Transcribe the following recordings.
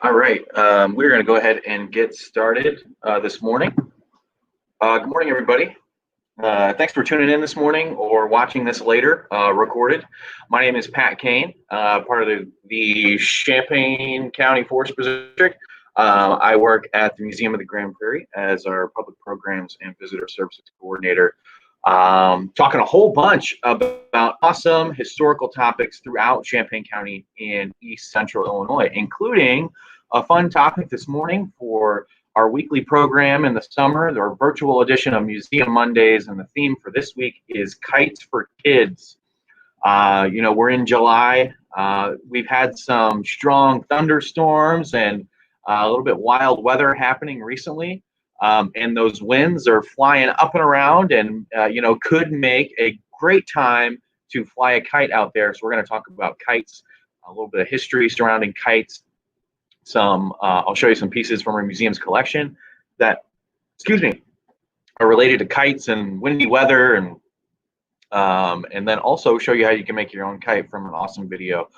All right, we're going to go ahead and get started this morning. Good morning, everybody. Thanks for tuning in this morning or watching this later, recorded. My name is Pat Kane, part of the Champaign County Forest District. I work at the Museum of the Grand Prairie as our Public Programs and Visitor Services Coordinator. Talking a whole bunch about awesome historical topics throughout Champaign County in East Central Illinois, including a fun topic this morning for our weekly program in the summer, our virtual edition of Museum Mondays, and the theme for this week is Kites for Kids. We're in July. We've had some strong thunderstorms and a little bit wild weather happening recently. And those winds are flying up and around, and could make a great time to fly a kite out there. So we're going to talk about kites, a little bit of history surrounding kites. I'll show you some pieces from our museum's collection that, excuse me, are related to kites and windy weather, and then also show you how you can make your own kite from an awesome video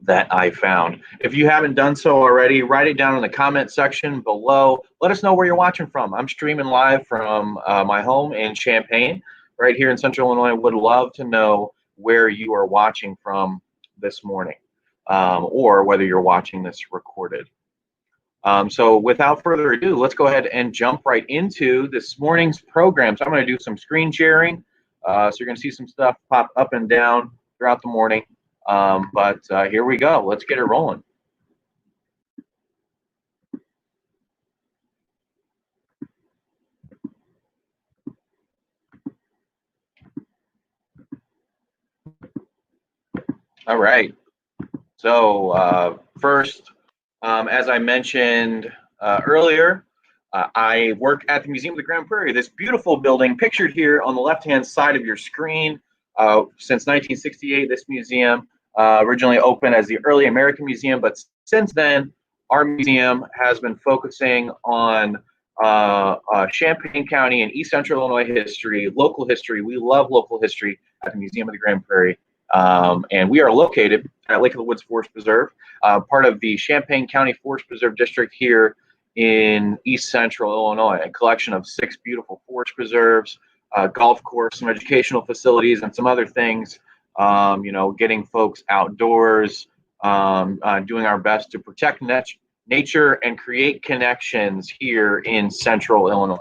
that I found. If you haven't done so already, write it down in the comment section below. Let us know where you're watching from. I'm streaming live from my home in Champaign, right here in Central Illinois. Would love to know where you are watching from this morning, or whether you're watching this recorded. So without further ado, let's go ahead and jump right into this morning's program. So I'm going to do some screen sharing. So you're going to see some stuff pop up and down throughout the morning. But here we go. Let's get it rolling. All right. So first, as I mentioned earlier, I work at the Museum of the Grand Prairie, this beautiful building pictured here on the left-hand side of your screen. Since 1968, this museum originally opened as the Early American Museum, but since then, our museum has been focusing on Champaign County and East Central Illinois history, local history. We love local history at the Museum of the Grand Prairie. And we are located at Lake of the Woods Forest Preserve, part of the Champaign County Forest Preserve District here in East Central Illinois, a collection of 6 beautiful forest preserves, golf course, some educational facilities, and some other things, getting folks outdoors, doing our best to protect nature and create connections here in Central Illinois.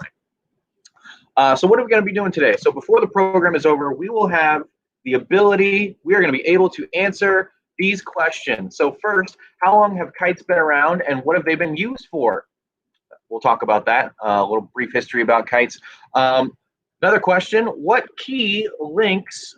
So what are we going to be doing today? So before the program is over, we will have the ability, we are going to be able to answer these questions. So first, how long have kites been around and what have they been used for? We'll talk about that, a little brief history about kites. Another question, what key links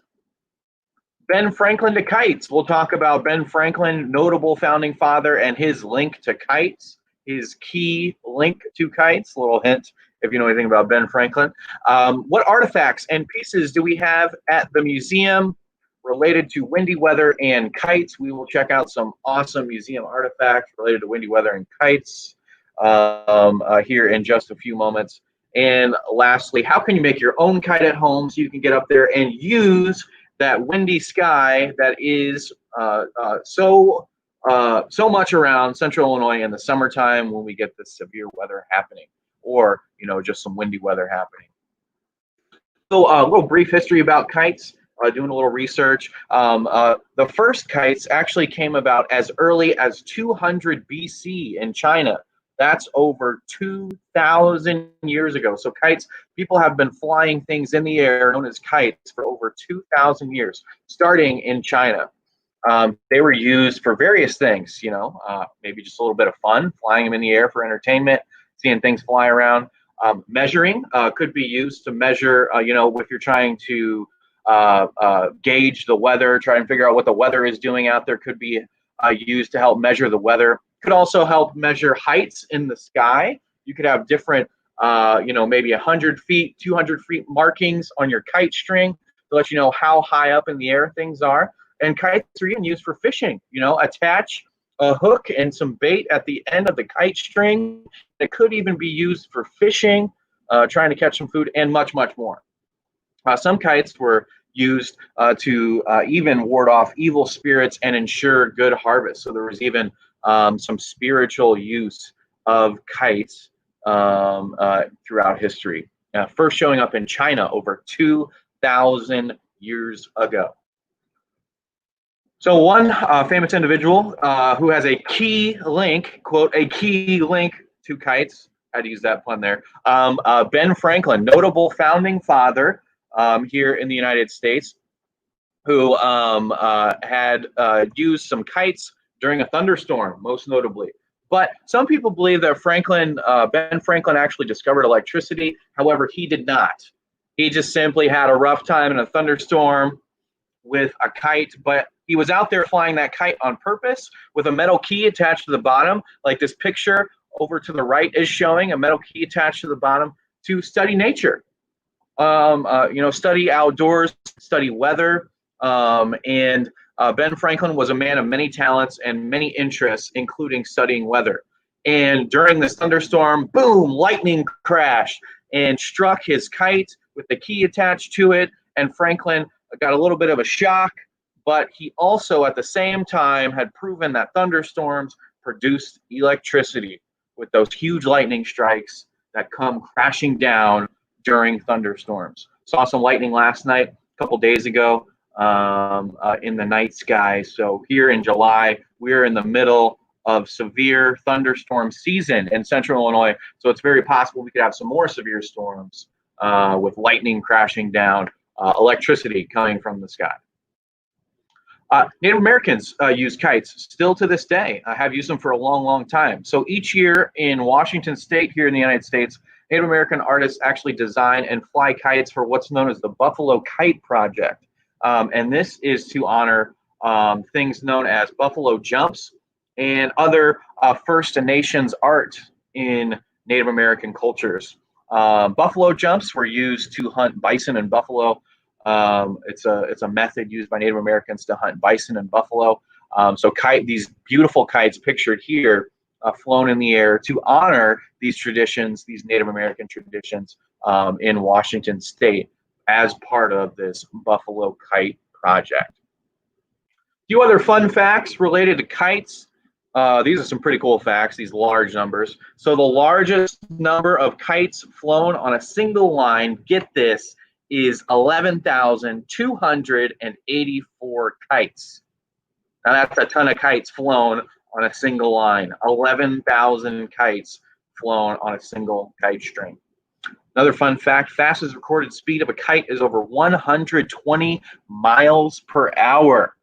Ben Franklin to kites? We'll talk about Ben Franklin, notable founding father, and his link to kites, his key link to kites. A little hint if you know anything about Ben Franklin. What artifacts and pieces do we have at the museum related to windy weather and kites? We will check out some awesome museum artifacts related to windy weather and kites here in just a few moments. And lastly, how can you make your own kite at home so you can get up there and use that windy sky that is so much around Central Illinois in the summertime when we get this severe weather happening, or just some windy weather happening. So a little brief history about kites. Doing a little research. The first kites actually came about as early as 200 BC in China. That's over 2,000 years ago. So kites, people have been flying things in the air known as kites for over 2,000 years, starting in China. They were used for various things, maybe just a little bit of fun, flying them in the air for entertainment, seeing things fly around. Measuring could be used to measure, if you're trying to gauge the weather, try and figure out what the weather is doing out there, could be used to help measure the weather. Could also help measure heights in the sky. You could have different, maybe 100 feet, 200 feet markings on your kite string to let you know how high up in the air things are. And kites are even used for fishing. Attach a hook and some bait at the end of the kite string. It could even be used for fishing, trying to catch some food, and much, much more. Some kites were used to even ward off evil spirits and ensure good harvest. So there was even some spiritual use of kites throughout history. First showing up in China over 2,000 years ago. So one famous individual who has a key link, quote, a key link to kites, I had to use that pun there, Ben Franklin, notable founding father here in the United States, who had used some kites during a thunderstorm, most notably. But some people believe that Ben Franklin actually discovered electricity. However, he did not. He just simply had a rough time in a thunderstorm with a kite, but he was out there flying that kite on purpose with a metal key attached to the bottom, like this picture over to the right is showing a metal key attached to the bottom to study nature. Study outdoors, study weather. And Ben Franklin was a man of many talents and many interests, including studying weather. And during this thunderstorm, boom, lightning crashed and struck his kite with the key attached to it. And Franklin got a little bit of a shock, but he also at the same time had proven that thunderstorms produced electricity with those huge lightning strikes that come crashing down during thunderstorms. Saw some lightning last night, a couple days ago, in the night sky. So here in July, we're in the middle of severe thunderstorm season in central Illinois. So it's very possible we could have some more severe storms with lightning crashing down, electricity coming from the sky. Native Americans use kites still to this day. I have used them for a long, long time. So each year in Washington State, here in the United States, Native American artists actually design and fly kites for what's known as the Buffalo Kite Project. And this is to honor things known as buffalo jumps and other First Nations art in Native American cultures. Buffalo jumps were used to hunt bison and buffalo. It's a method used by Native Americans to hunt bison and buffalo. These beautiful kites pictured here, flown in the air to honor these traditions, these Native American traditions in Washington State as part of this Buffalo Kite Project. A few other fun facts related to kites. These are some pretty cool facts, these large numbers. So the largest number of kites flown on a single line, get this, is 11,284 kites. Now that's a ton of kites flown on a single line. 11,000 kites flown on a single kite string. Another fun fact, fastest recorded speed of a kite is over 120 miles per hour.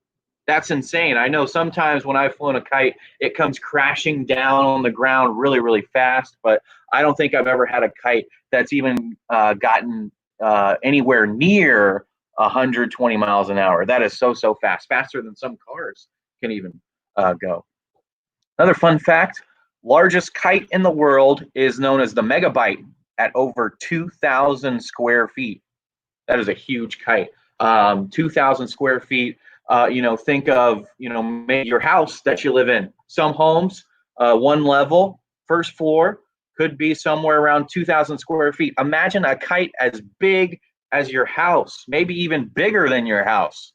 That's insane. I know sometimes when I've flown a kite, it comes crashing down on the ground really, really fast, but I don't think I've ever had a kite that's even gotten anywhere near 120 miles an hour. That is so fast, faster than some cars can even go. Another fun fact, largest kite in the world is known as the megabyte at over 2,000 square feet. That is a huge kite. 2,000 square feet. Think of maybe your house that you live in. Some homes, one level, first floor, could be somewhere around 2,000 square feet. Imagine a kite as big as your house, maybe even bigger than your house.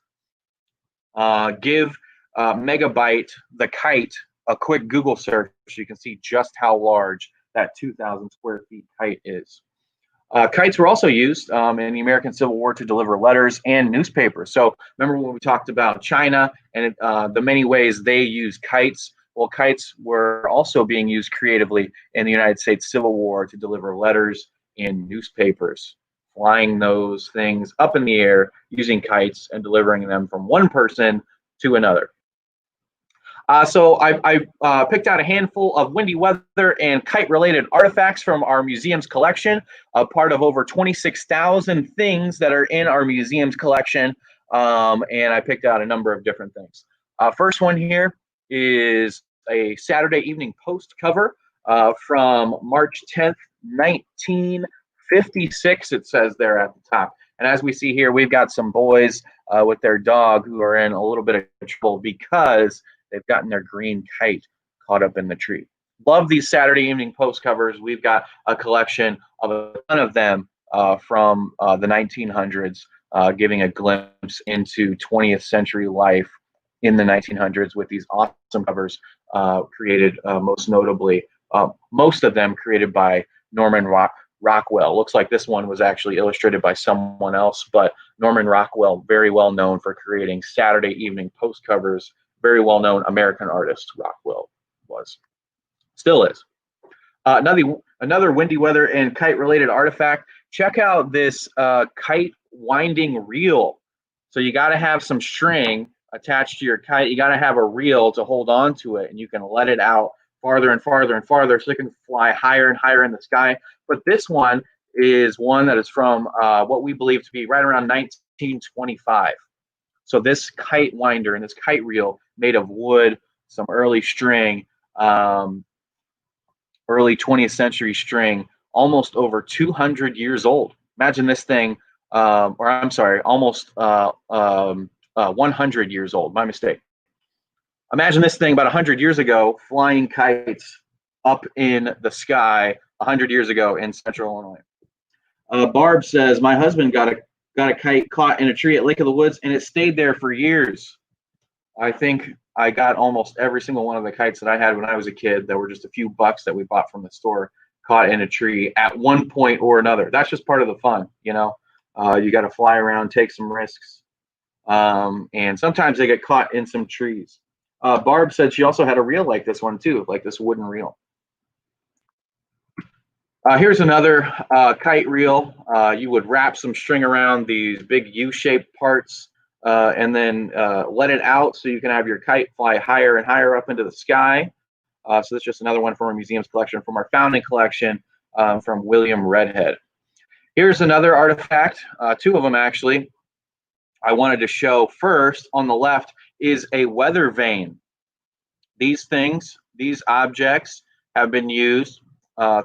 Give megabyte, the kite, a quick Google search so you can see just how large that 2,000 square feet kite is. Kites were also used in the American Civil War to deliver letters and newspapers. So remember when we talked about China and the many ways they use kites? Well, kites were also being used creatively in the United States Civil War to deliver letters and newspapers, flying those things up in the air using kites and delivering them from one person to another. So I picked out a handful of windy weather and kite-related artifacts from our museum's collection, a part of over 26,000 things that are in our museum's collection, and I picked out a number of different things. First one here is a Saturday Evening Post cover from March 10th, 1956, it says there at the top. And as we see here, we've got some boys with their dog who are in a little bit of trouble because they've gotten their green kite caught up in the tree. Love these Saturday Evening Post covers. We've got a collection of a ton of them from the 1900s, giving a glimpse into 20th century life in the 1900s with these awesome covers created most notably, most of them created by Norman Rockwell. Looks like this one was actually illustrated by someone else, but Norman Rockwell, very well known for creating Saturday Evening Post covers. Very well-known American artist Rockwell was, still is. Another windy weather and kite-related artifact. Check out this kite winding reel. So you got to have some string attached to your kite. You got to have a reel to hold on to it, and you can let it out farther and farther and farther so it can fly higher and higher in the sky. But this one is one that is from what we believe to be right around 1925. So this kite winder and this kite reel made of wood, some early string, early 20th century string, almost over 200 years old. Imagine this thing, or I'm sorry, almost 100 years old. My mistake. Imagine this thing about 100 years ago flying kites up in the sky 100 years ago in Central Illinois. Barb says, my husband got a kite caught in a tree at Lake of the Woods, and it stayed there for years. I think I got almost every single one of the kites that I had when I was a kid. There were just a few bucks that we bought from the store caught in a tree at one point or another. That's just part of the fun, you know. You got to fly around, take some risks, and sometimes they get caught in some trees. Barb said she also had a reel like this one too, like this wooden reel. Here's another kite reel. You would wrap some string around these big U-shaped parts and then let it out so you can have your kite fly higher and higher up into the sky. So this is just another one from our museum's collection, from our founding collection, from William Redhead. Here's another artifact, two of them actually. I wanted to show first on the left is a weather vane. These things, these objects have been used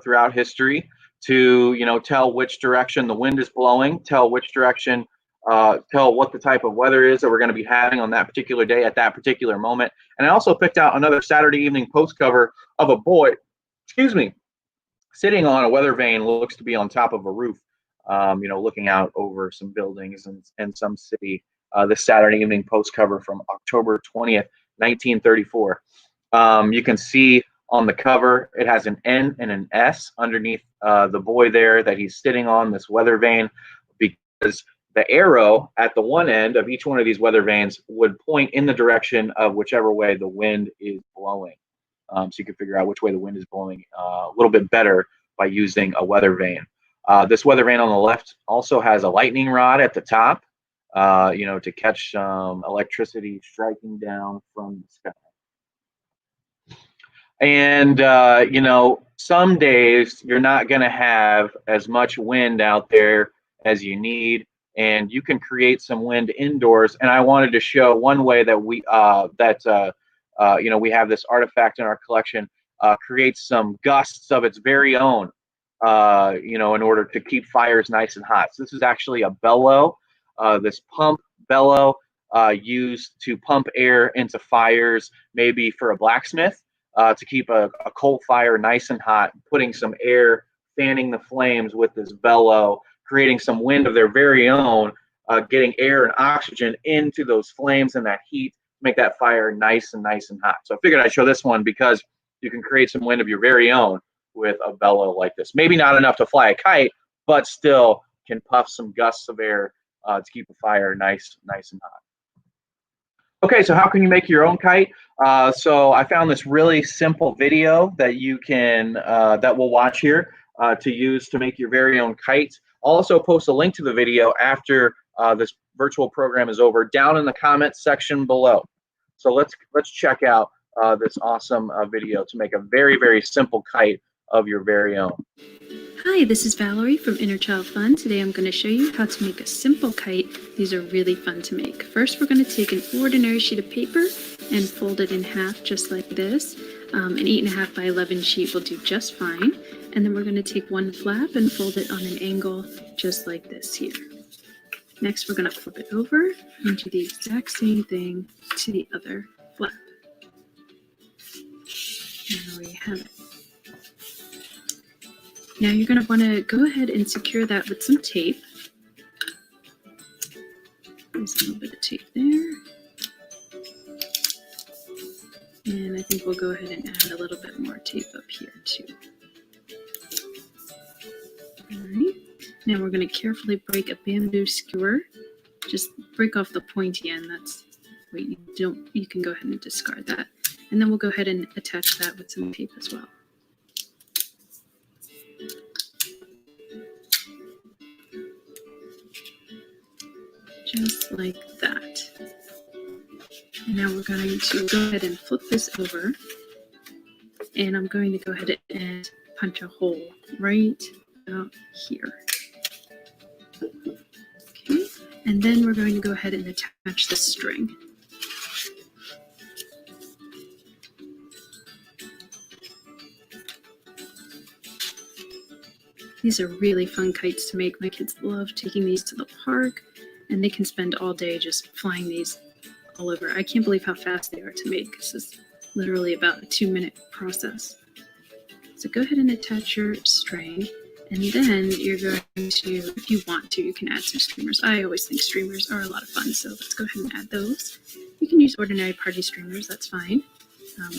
throughout history to, you know, tell which direction the wind is blowing, tell which direction, tell what the type of weather is that we're going to be having on that particular day at that particular moment. And I also picked out another Saturday Evening Post cover of a boy, excuse me, sitting on a weather vane, looks to be on top of a roof, you know, looking out over some buildings and some city. This Saturday Evening Post cover from October 20th, 1934. You can see on the cover, it has an N and an S underneath the boy there that he's sitting on this weather vane, because the arrow at the one end of each one of these weather vanes would point in the direction of whichever way the wind is blowing. So you can figure out which way the wind is blowing a little bit better by using a weather vane. This weather vane on the left also has a lightning rod at the top, you know, to catch some electricity striking down from the sky. And, you know, some days you're not going to have as much wind out there as you need, and you can create some wind indoors. And I wanted to show one way that we, you know, we have this artifact in our collection, creates some gusts of its very own, you know, in order to keep fires nice and hot. So this is actually a bellow, this pump bellow used to pump air into fires, maybe for a blacksmith. To keep a coal fire nice and hot, putting some air, fanning the flames with this bellow, creating some wind of their very own, getting air and oxygen into those flames and that heat, make that fire nice and hot. So I figured I'd show this one because you can create some wind of your very own with a bellow like this. Maybe not enough to fly a kite, but still can puff some gusts of air to keep the fire nice and hot. Okay, so how can you make your own kite? So I found this really simple video that you can that we'll watch here to use to make your very own kite. I'll also post a link to the video after this virtual program is over down in the comments section below. So let's check out this awesome video to make a very simple kite of your very own. Hi, this is Valerie from Inner Child Fun. Today I'm going to show you how to make a simple kite. These are really fun to make. First, we're going to take an ordinary sheet of paper and fold it in half just like this. An 8.5 by 11 sheet will do just fine. And then we're going to take one flap and fold it on an angle just like this here. Next, we're going to flip it over and do the exact same thing to the other flap. And there we have it. Now you're going to want to go ahead and secure that with some tape. There's a little bit of tape there. And I think we'll go ahead and add a little bit more tape up here too. All right. Now we're going to carefully break a bamboo skewer. Just break off the pointy end. That's wait, you can go ahead and discard that. And then we'll go ahead and attach that with some tape as well. Just like that. And now we're going to go ahead and flip this over. And I'm going to go ahead and punch a hole right out here. Okay. And then we're going to go ahead and attach the string. These are really fun kites to make. My kids love taking these to the park, and they can spend all day just flying these all over. I can't believe how fast they are to make. This is literally about a 2-minute process. So go ahead and attach your string, and then you're going to, if you want to, you can add some streamers. I always think streamers are a lot of fun, so let's go ahead and add those. You can use ordinary party streamers, that's fine.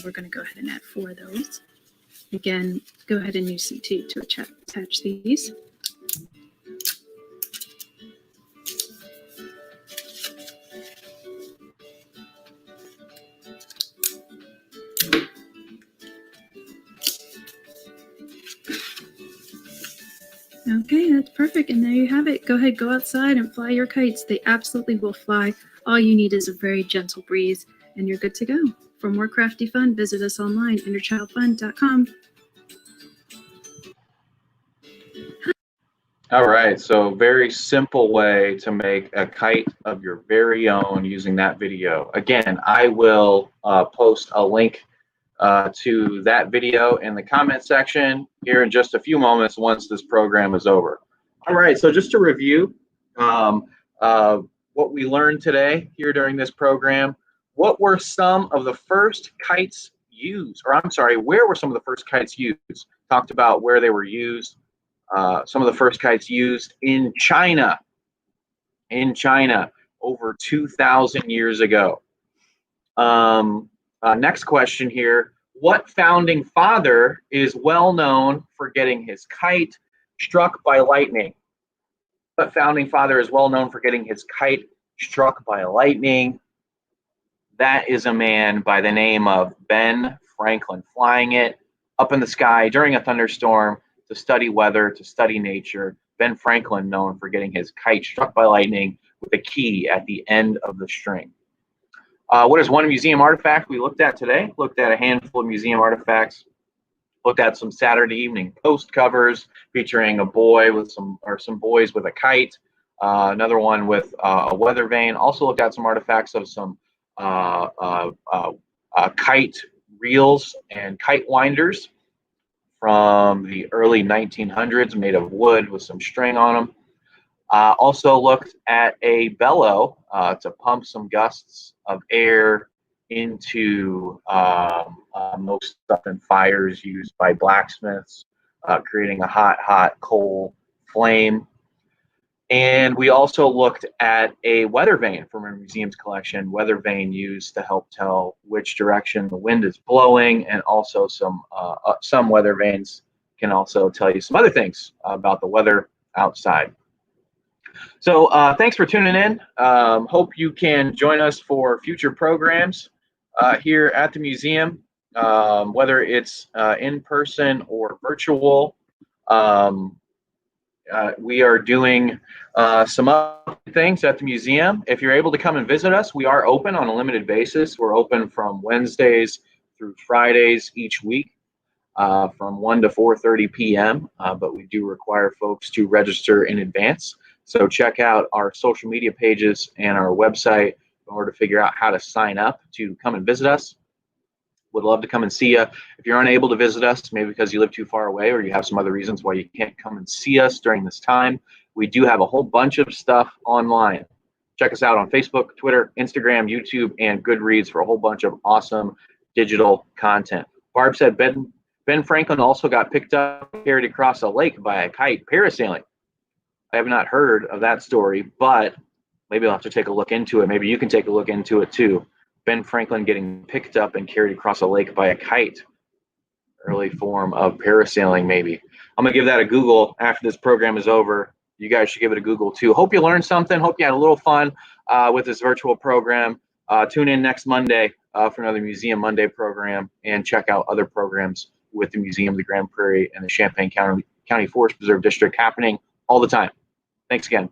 We're going to go ahead and add 4 of those. Again, go ahead and use some tape to attach these. Okay, that's perfect, and there you have it. Go ahead, go outside and fly your kites. They absolutely will fly. All you need is a very gentle breeze, and you're good to go. For more crafty fun, visit us online, innerchildfun.com. All right, so very simple way to make a kite of your very own using that video. Again, I will post a link to that video in the comment section here in just a few moments once this program is over. All right, so just to review what we learned today here during this program, what were some of the first kites used, or I'm sorry, where were some of the first kites used? Talked about where they were used. Some of the first kites used in China, over 2,000 years ago. Next question here. What founding father is well known for getting his kite struck by lightning? What founding father is well known for getting his kite struck by lightning? That is a man by the name of Ben Franklin, flying it up in the sky during a thunderstorm to study weather, to study nature. Ben Franklin, known for getting his kite struck by lightning with a key at the end of the string. What is one museum artifact we looked at today? Looked at a handful of museum artifacts. Looked at some Saturday Evening Post covers featuring a boy with some boys with a kite. Another one with a weather vane. Also looked at some artifacts of some kite reels and kite winders from the early 1900s, made of wood with some string on them. Also looked at a bellow to pump some gusts of air into most stuff in fires used by blacksmiths, creating a hot coal flame. And we also looked at a weather vane from our museum's collection. Weather vane used to help tell which direction the wind is blowing, and also some weather vanes can also tell you some other things about the weather outside. So thanks for tuning in. Hope you can join us for future programs here at the museum, whether it's in person or virtual. We are doing some other things at the museum. If you're able to come and visit us, we are open on a limited basis. We're open from Wednesdays through Fridays each week from 1 to 4:30 p.m., but we do require folks to register in advance. So check out our social media pages and our website in order to figure out how to sign up to come and visit us. Would love to come and see you. If you're unable to visit us, maybe because you live too far away or you have some other reasons why you can't come and see us during this time, we do have a whole bunch of stuff online. Check us out on Facebook, Twitter, Instagram, YouTube, and Goodreads for a whole bunch of awesome digital content. Barb said Ben Franklin also got picked up and carried across a lake by a kite parasailing. I have not heard of that story, but maybe I'll have to take a look into it. Maybe you can take a look into it too. Ben Franklin getting picked up and carried across a lake by a kite. Early form of parasailing, maybe. I'm going to give that a Google after this program is over. You guys should give it a Google too. Hope you learned something. Hope you had a little fun with this virtual program. Tune in next Monday for another Museum Monday program, and check out other programs with the Museum of the Grand Prairie and the Champaign County Forest Preserve District happening all the time. Thanks again.